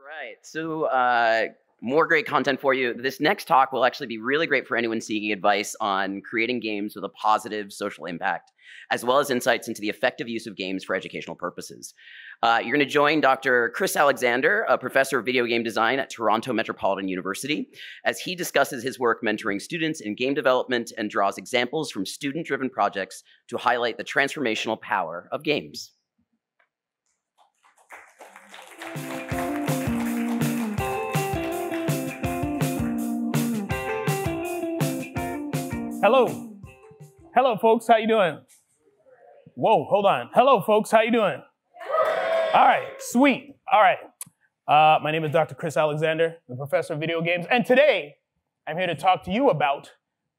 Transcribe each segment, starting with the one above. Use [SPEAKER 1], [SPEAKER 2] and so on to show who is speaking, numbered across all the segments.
[SPEAKER 1] right. So more great content for you. This next talk will actually be really great for anyone seeking advice on creating games with a positive social impact, as well as insights into the effective use of games for educational purposes. You're going to join Dr. Kris Alexander, a professor of video game design at Toronto Metropolitan University, as he discusses his work mentoring students in game development and draws examples from student-driven projects to highlight the transformational power of games.
[SPEAKER 2] Hello. Hello, folks. How you doing? Whoa, hold on. Hello, folks. How you doing? All right, sweet. All right. My name is Dr. Kris Alexander, the professor of video games, and today I'm here to talk to you about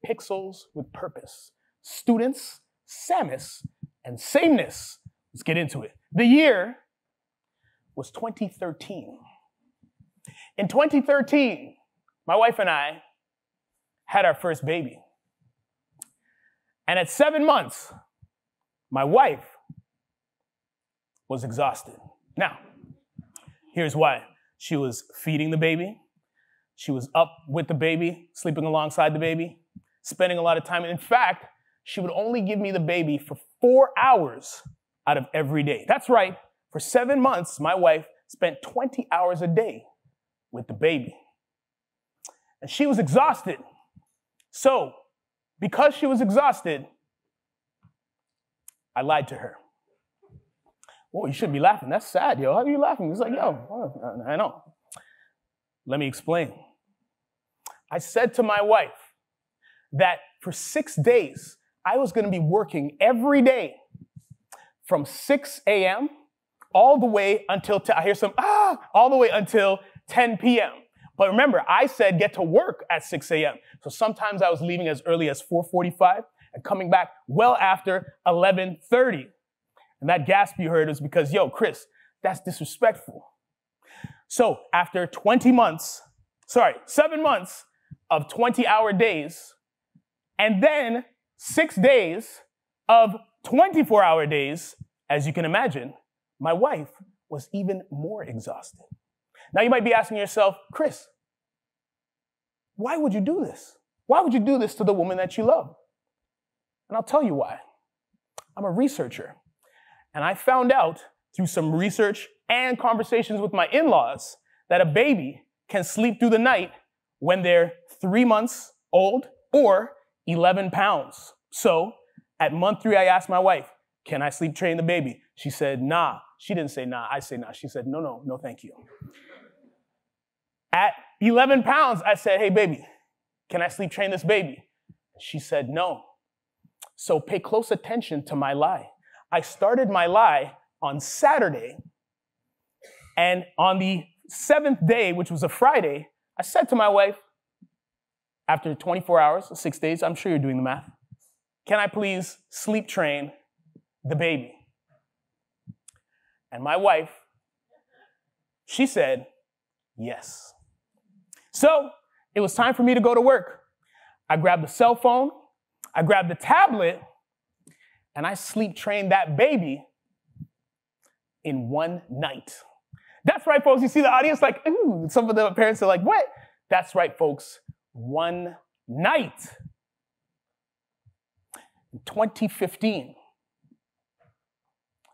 [SPEAKER 2] pixels with purpose. Students, Samus, and sameness. Let's get into it. The year was 2013. In 2013, my wife and I had our first baby. And at 7 months, my wife was exhausted. Now, here's why. She was feeding the baby. She was up with the baby, sleeping alongside the baby, spending a lot of time. In fact, she would only give me the baby for 4 hours out of every day. That's right. For 7 months, my wife spent 20 hours a day with the baby. And she was exhausted. So, because she was exhausted, I lied to her. Whoa, you shouldn't be laughing. That's sad, yo. How are you laughing? It's like, yo, I know. Let me explain. I said to my wife that for 6 days, I was going to be working every day from 6 a.m. all the way until, all the way until 10 p.m. But remember, I said get to work at 6 a.m. So sometimes I was leaving as early as 4:45 and coming back well after 11:30. And that gasp you heard was because, yo, Kris, that's disrespectful. So after 7 months of 20-hour days, and then 6 days of 24-hour days, as you can imagine, my wife was even more exhausted. Now you might be asking yourself, Kris, why would you do this? Why would you do this to the woman that you love? And I'll tell you why. I'm a researcher. And I found out through some research and conversations with my in-laws that a baby can sleep through the night when they're 3 months old or 11 pounds. So at month 3, I asked my wife, can I sleep train the baby? She said, nah. She didn't say nah. I say nah. She said, no, thank you. At 11 pounds, I said, hey, baby, can I sleep train this baby? She said, no. So pay close attention to my lie. I started my lie on Saturday, and on the 7th day, which was a Friday, I said to my wife, after 24 hours, 6 days, I'm sure you're doing the math, can I please sleep train the baby? And my wife, she said, yes. So it was time for me to go to work. I grabbed the cell phone, I grabbed the tablet, and I sleep trained that baby in one night. That's right, folks. You see the audience like, ooh, some of the parents are like, what? That's right, folks. One night. In 2015,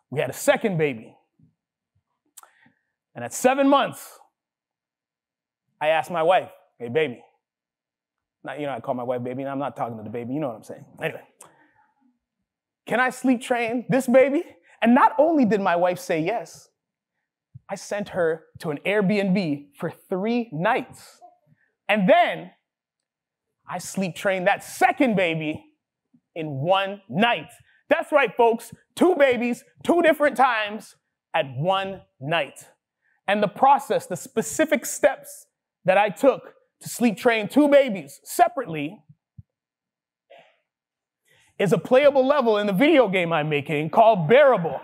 [SPEAKER 2] we had a second baby. And at 7 months, I asked my wife, hey, baby. Now, I call my wife baby, and I'm not talking to the baby. You know what I'm saying. Anyway, can I sleep train this baby? And not only did my wife say yes, I sent her to an Airbnb for 3 nights. And then I sleep trained that second baby in one night. That's right, folks. 2 babies, 2 different times at one night. And the process, the specific steps that I took to sleep train 2 babies separately is a playable level in the video game I'm making called Bearable,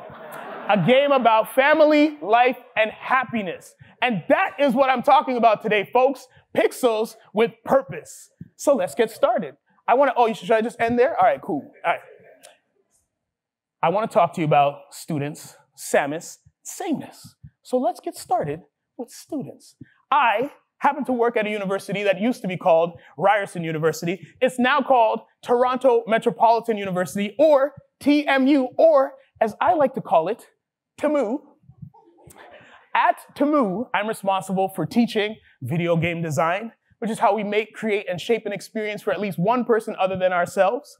[SPEAKER 2] a game about family, life, and happiness. And that is what I'm talking about today, folks. Pixels with purpose. So let's get started. Should I just end there? All right, cool. All right. I want to talk to you about students, Samus, sameness. So let's get started with students. I happen to work at a university that used to be called Ryerson University. It's now called Toronto Metropolitan University, or TMU, or as I like to call it, TMU. At TMU, I'm responsible for teaching video game design, which is how we make, create, and shape an experience for at least one person other than ourselves.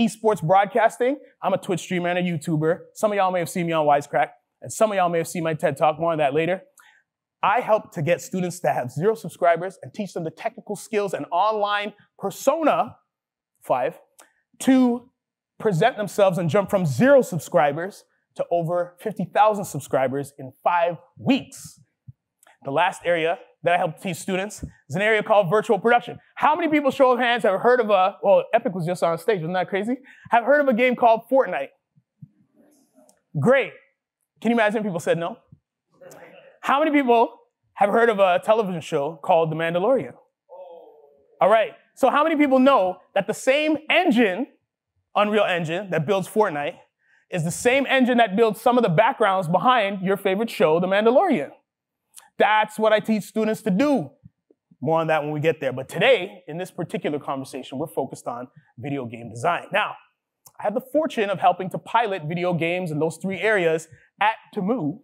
[SPEAKER 2] Esports broadcasting, I'm a Twitch streamer and a YouTuber. Some of y'all may have seen me on Wisecrack, and some of y'all may have seen my TED Talk, more on that later. I help to get students that have 0 subscribers and teach them the technical skills and online persona, 5, to present themselves and jump from 0 subscribers to over 50,000 subscribers in 5 weeks. The last area that I help teach students is an area called virtual production. How many people, show of hands, have heard of well, Epic was just on stage, wasn't that crazy? Have heard of a game called Fortnite? Great. Can you imagine if people said no? How many people have heard of a television show called The Mandalorian? All right. So how many people know that the same engine, Unreal Engine, that builds Fortnite is the same engine that builds some of the backgrounds behind your favorite show, The Mandalorian? That's what I teach students to do. More on that when we get there. But today, in this particular conversation, we're focused on video game design. Now, I had the fortune of helping to pilot video games in those 3 areas at TMU.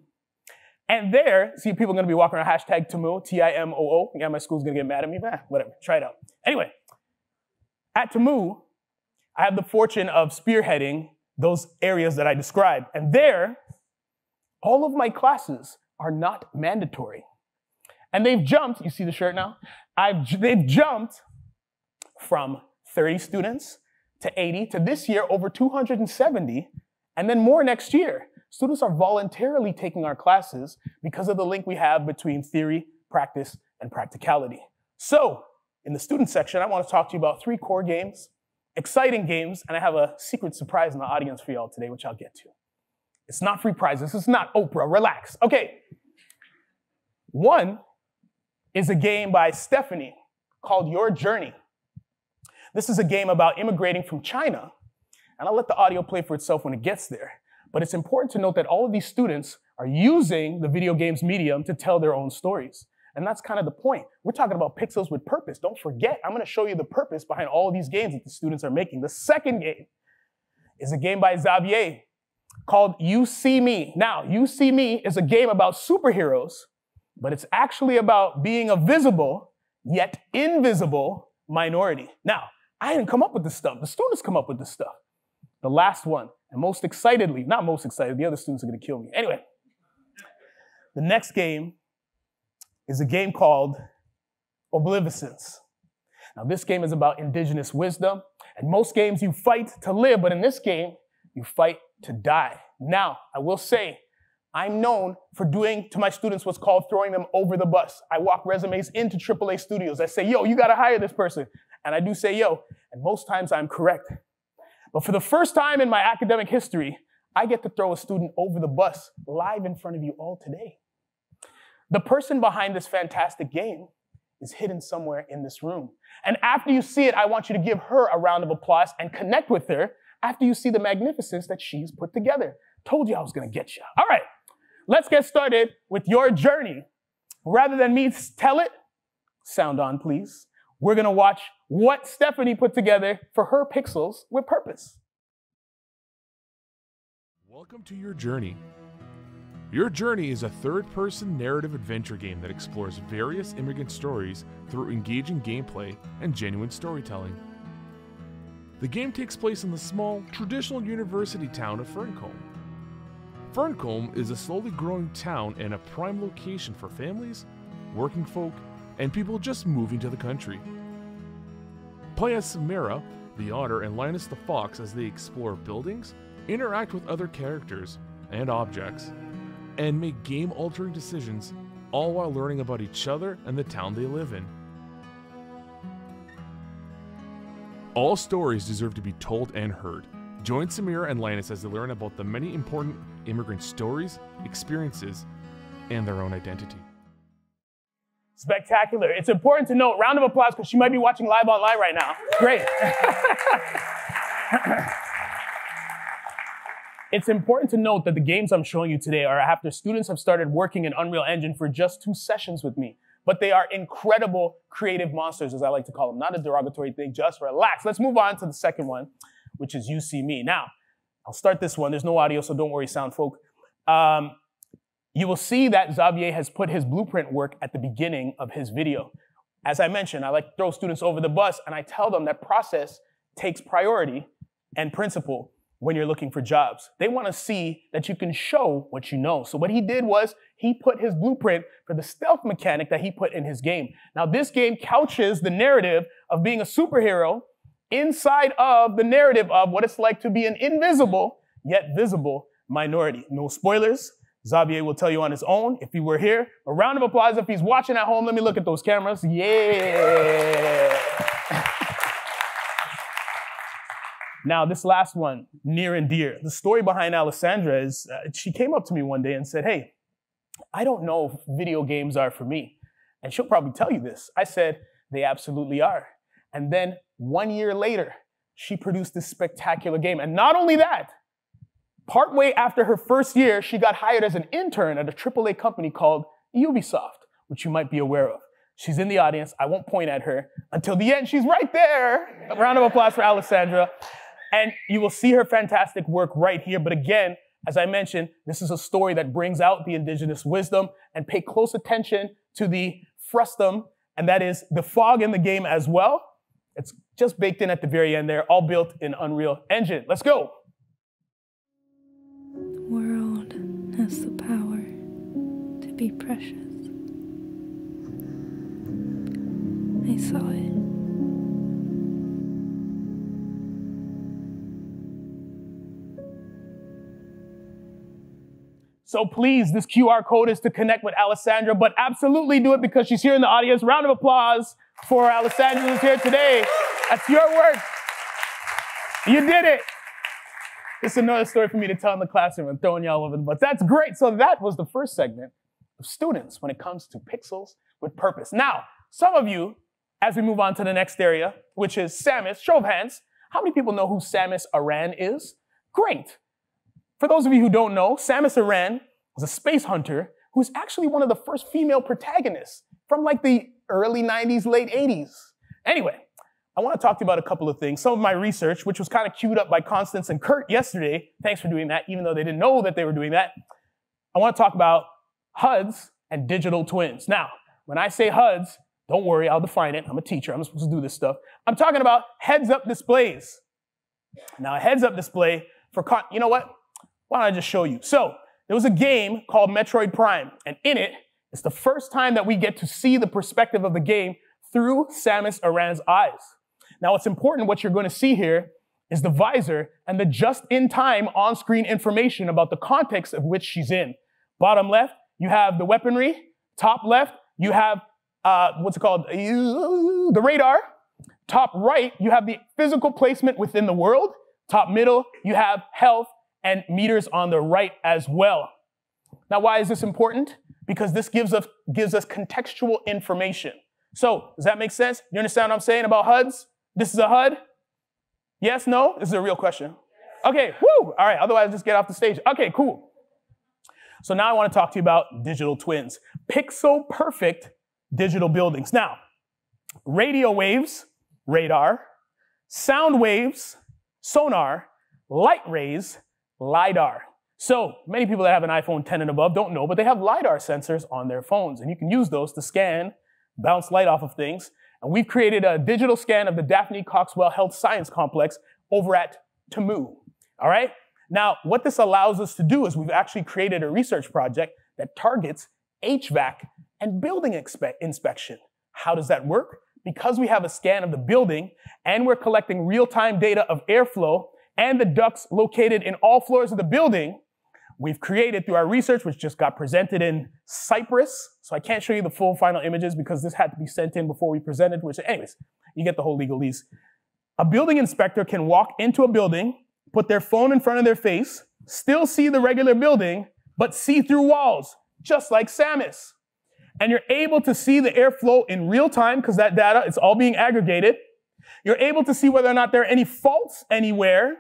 [SPEAKER 2] And there, see, people are going to be walking around hashtag TMOO, T-I-M-O-O. Yeah, my school's going to get mad at me. Whatever, try it out. Anyway, at TMU, I have the fortune of spearheading those areas that I described. And there, all of my classes are not mandatory. And they've jumped, you see the shirt now? They've jumped from 30 students to 80 to this year over 270, and then more next year. Students are voluntarily taking our classes because of the link we have between theory, practice, and practicality. So, in the student section, I want to talk to you about 3 core games, exciting games, and I have a secret surprise in the audience for y'all today, which I'll get to. It's not free prizes. It's not Oprah. Relax. Okay. One is a game by Stephanie called Your Journey. This is a game about immigrating from China, and I'll let the audio play for itself when it gets there. But it's important to note that all of these students are using the video games medium to tell their own stories. And that's kind of the point. We're talking about pixels with purpose. Don't forget, I'm going to show you the purpose behind all of these games that the students are making. The second game is a game by Xavier called You See Me. Now, You See Me is a game about superheroes, but it's actually about being a visible, yet invisible minority. Now, I didn't come up with this stuff. The students come up with this stuff. The last one, and most excitedly, not most excited, the other students are going to kill me. Anyway, the next game is a game called Oblivious. Now, this game is about Indigenous wisdom, and most games you fight to live, but in this game, you fight to die. Now, I will say, I'm known for doing to my students what's called throwing them over the bus. I walk resumes into AAA studios. I say, yo, you got to hire this person. And I do say, yo, and most times I'm correct. But for the first time in my academic history, I get to throw a student over the bus live in front of you all today. The person behind this fantastic game is hidden somewhere in this room. And after you see it, I want you to give her a round of applause and connect with her after you see the magnificence that she's put together. Told you I was going to get you. All right, let's get started with Your Journey. Rather than me tell it, sound on, please. We're going to watch what Stephanie put together for her pixels with purpose.
[SPEAKER 3] Welcome to Your Journey. Your Journey is a third-person narrative adventure game that explores various immigrant stories through engaging gameplay and genuine storytelling. The game takes place in the small, traditional university town of Ferncombe. Ferncombe is a slowly growing town and a prime location for families, working folk, and people just moving to the country. Play as Samira, the otter, and Linus the fox as they explore buildings, interact with other characters and objects, and make game-altering decisions, all while learning about each other and the town they live in. All stories deserve to be told and heard. Join Samira and Linus as they learn about the many important immigrant stories, experiences, and their own identity.
[SPEAKER 2] Spectacular. It's important to note, round of applause, because she might be watching live online right now. Great. it's important to note that the games I'm showing you today are after students have started working in Unreal Engine for just 2 sessions with me. But they are incredible creative monsters, as I like to call them. Not a derogatory thing, just relax. Let's move on to the second one, which is You See Me. Now, I'll start this one. There's no audio, so don't worry, sound folk. You will see that Xavier has put his blueprint work at the beginning of his video. As I mentioned, I like to throw students over the bus, and I tell them that process takes priority and principle when you're looking for jobs. They want to see that you can show what you know. So what he did was he put his blueprint for the stealth mechanic that he put in his game. Now, this game couches the narrative of being a superhero inside of the narrative of what it's like to be an invisible yet visible minority. No spoilers. Xavier will tell you on his own if he were here. A round of applause if he's watching at home. Let me look at those cameras. Yeah. Now, this last one, near and dear. The story behind Alessandra is she came up to me one day and said, hey, I don't know if video games are for me. And she'll probably tell you this. I said, they absolutely are. And then 1 year later, she produced this spectacular game. And not only that, partway after her first year, she got hired as an intern at a AAA company called Ubisoft, which you might be aware of. She's in the audience. I won't point at her until the end. She's right there. A round of applause for Alessandra. And you will see her fantastic work right here. But again, as I mentioned, this is a story that brings out the Indigenous wisdom, and pay close attention to the frustum, and that is the fog in the game as well. It's just baked in at the very end there, all built in Unreal Engine. Let's go.
[SPEAKER 4] The world has the power to be precious. I saw it.
[SPEAKER 2] So please, this QR code is to connect with Alessandra, but absolutely do it because she's here in the audience. Round of applause for Alessandra who's here today. That's your work. You did it. This is another story for me to tell in the classroom. I'm throwing y'all over the bus. That's great. So that was the first segment of students when it comes to pixels with purpose. Now, some of you, as we move on to the next area, which is Samus, show of hands, how many people know who Samus Aran is? Great. For those of you who don't know, Samus Aran was a space hunter who's actually one of the first female protagonists from like the early 90s, late 80s. Anyway, I want to talk to you about a couple of things. Some of my research, which was kind of queued up by Constance and Kurt yesterday. Thanks for doing that, even though they didn't know that they were doing that. I want to talk about HUDs and digital twins. Now, when I say HUDs, don't worry, I'll define it. I'm a teacher. I'm supposed to do this stuff. I'm talking about heads-up displays. Now, a heads-up display for, you know what? Why don't I just show you? So, there was a game called Metroid Prime, and in it, it's the first time that we get to see the perspective of the game through Samus Aran's eyes. Now, what's important, what you're going to see here, is the visor and the just-in-time on-screen information about the context of which she's in. Bottom left, you have the weaponry. Top left, you have, what's it called? The radar. Top right, you have the physical placement within the world. Top middle, you have health and meters on the right as well. Now, why is this important? Because this gives us contextual information. So, does that make sense? You understand what I'm saying about HUDs? This is a HUD? Yes, no? This is a real question. Okay, woo! All right, otherwise just get off the stage. Okay, cool. So now I want to talk to you about digital twins. Pixel perfect digital buildings. Now, radio waves, radar, sound waves, sonar, light rays, LiDAR. So many people that have an iPhone 10 and above don't know, but they have LiDAR sensors on their phones, and you can use those to scan, bounce light off of things. And we've created a digital scan of the Daphne Coxwell Health Science Complex over at Tamu. All right? Now, what this allows us to do is we've actually created a research project that targets HVAC and building inspection. How does that work? Because we have a scan of the building and we're collecting real-time data of airflow and the ducts located in all floors of the building, we've created through our research, which just got presented in Cyprus. So I can't show you the full final images because this had to be sent in before we presented, which anyways, you get the whole legalese. A building inspector can walk into a building, put their phone in front of their face, still see the regular building, but see through walls, just like Samus. And you're able to see the airflow in real time because that data, it's all being aggregated. You're able to see whether or not there are any faults anywhere.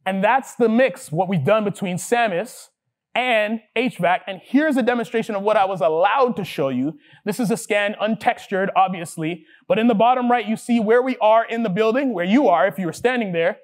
[SPEAKER 2] And that's the mix, what we've done between SAMUS and HVAC. And here's a demonstration of what I was allowed to show you. This is a scan, untextured, obviously. But in the bottom right, you see where we are in the building, where you are if you were standing there.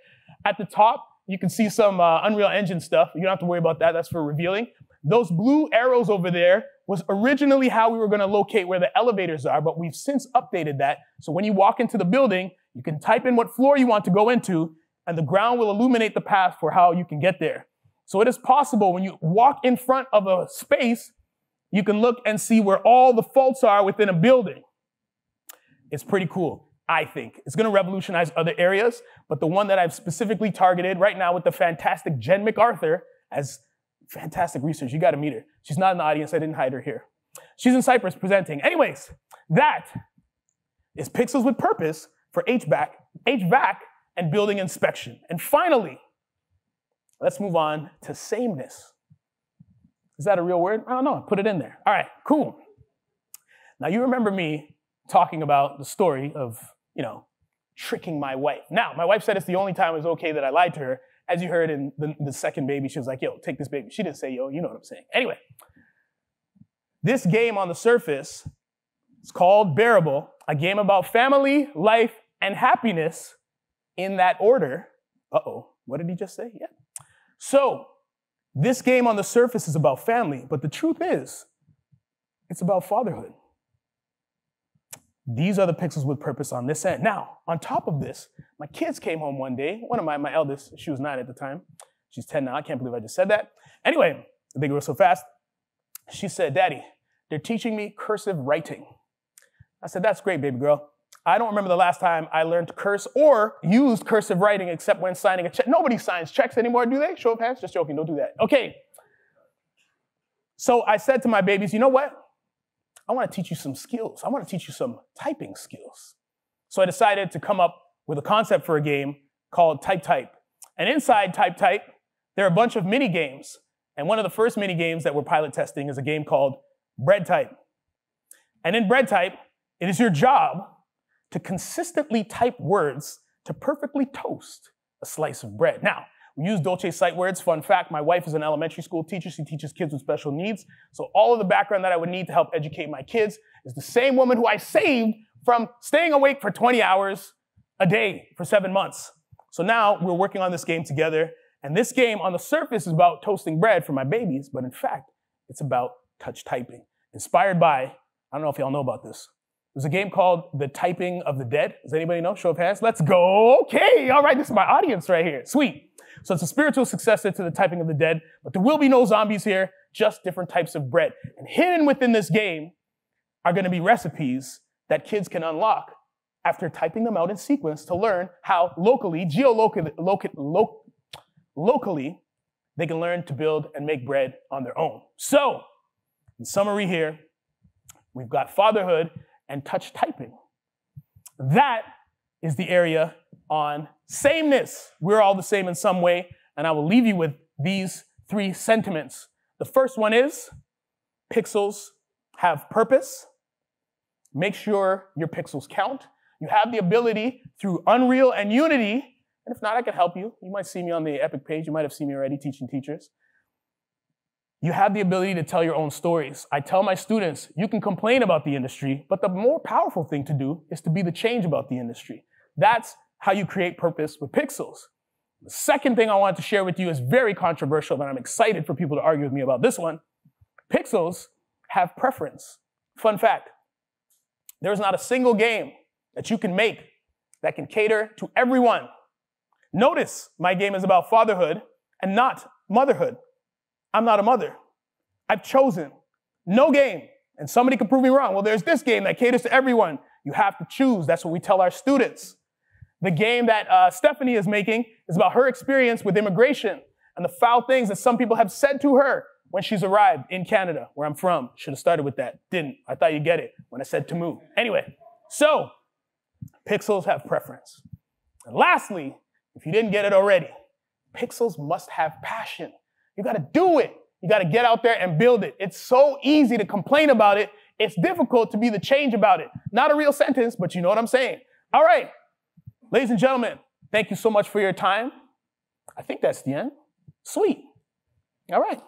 [SPEAKER 2] At the top, you can see some Unreal Engine stuff. You don't have to worry about that. That's for revealing. Those blue arrows over there was originally how we were going to locate where the elevators are, but we've since updated that. So when you walk into the building, you can type in what floor you want to go into, and the ground will illuminate the path for how you can get there. So it is possible when you walk in front of a space, you can look and see where all the faults are within a building. It's pretty cool, I think. It's going to revolutionize other areas, but the one that I've specifically targeted right now with the fantastic Jen MacArthur as fantastic research. You got to meet her. She's not in the audience. I didn't hide her here. She's in Cyprus presenting. Anyways, that is Pixels with Purpose for HVAC, and building inspection. And finally, let's move on to sameness. Is that a real word? I don't know. Put it in there. All right, cool. Now, you remember me talking about the story of, tricking my wife. Now, my wife said it's the only time it was okay that I lied to her. As you heard in the second baby, she was like, yo, take this baby. She didn't say, yo, you know what I'm saying. Anyway, this game on the surface is called Bearable, a game about family, life, and happiness in that order. Uh-oh, what did he just say? Yeah. So, this game on the surface is about family, but the truth is, it's about fatherhood. These are the Pixels with Purpose on this end. Now, on top of this, my kids came home one day. One of my eldest, she was 9 at the time. She's 10 now. I can't believe I just said that. Anyway, they grew so fast. She said, Daddy, they're teaching me cursive writing. I said, that's great, baby girl. I don't remember the last time I learned to curse or used cursive writing except when signing a check. Nobody signs checks anymore, do they? Show of hands? Just joking. Don't do that. Okay. So I said to my babies, you know what? I want to teach you some skills. I want to teach you some typing skills. So I decided to come up with a concept for a game called Type Type. And inside Type Type, there are a bunch of mini games. And one of the first mini games that we're pilot testing is a game called Bread Type. And in Bread Type, it is your job to consistently type words to perfectly toast a slice of bread. Now, we use Dolce sight words. Fun fact, my wife is an elementary school teacher. She teaches kids with special needs. So all of the background that I would need to help educate my kids is the same woman who I saved from staying awake for 20 hours a day for 7 months. So now we're working on this game together. And this game on the surface is about toasting bread for my babies, but in fact, it's about touch typing. Inspired by, I don't know if y'all know about this. There's a game called The Typing of the Dead. Does anybody know? Show of hands. Let's go. Okay. All right. This is my audience right here. Sweet. So it's a spiritual successor to The Typing of the Dead, but there will be no zombies here, just different types of bread. And hidden within this game are going to be recipes that kids can unlock after typing them out in sequence to learn how locally, locally, they can learn to build and make bread on their own. So, in summary here, we've got fatherhood and touch typing. That is the area on sameness. We're all the same in some way, and I will leave you with these 3 sentiments. The first one is, pixels have purpose. Make sure your pixels count. You have the ability through Unreal and Unity, and if not, I can help you. You might see me on the Epic page. You might have seen me already teaching teachers. You have the ability to tell your own stories. I tell my students, you can complain about the industry, but the more powerful thing to do is to be the change about the industry. That's how you create purpose with pixels. The second thing I want to share with you is very controversial, and I'm excited for people to argue with me about this one. Pixels have preference. Fun fact, there's not a single game that you can make that can cater to everyone. Notice my game is about fatherhood and not motherhood. I'm not a mother. I've chosen no game, and somebody can prove me wrong. Well, there's this game that caters to everyone. You have to choose. That's what we tell our students. The game that Stephanie is making is about her experience with immigration and the foul things that some people have said to her when she's arrived in Canada, where I'm from. Should have started with that. Didn't. I thought you'd get it when I said to move. Anyway, so pixels have preference. And lastly, if you didn't get it already, pixels must have passion. You got to do it. You got to get out there and build it. It's so easy to complain about it. It's difficult to be the change about it. Not a real sentence, but you know what I'm saying. All right. Ladies and gentlemen, thank you so much for your time. I think that's the end. Sweet. All right.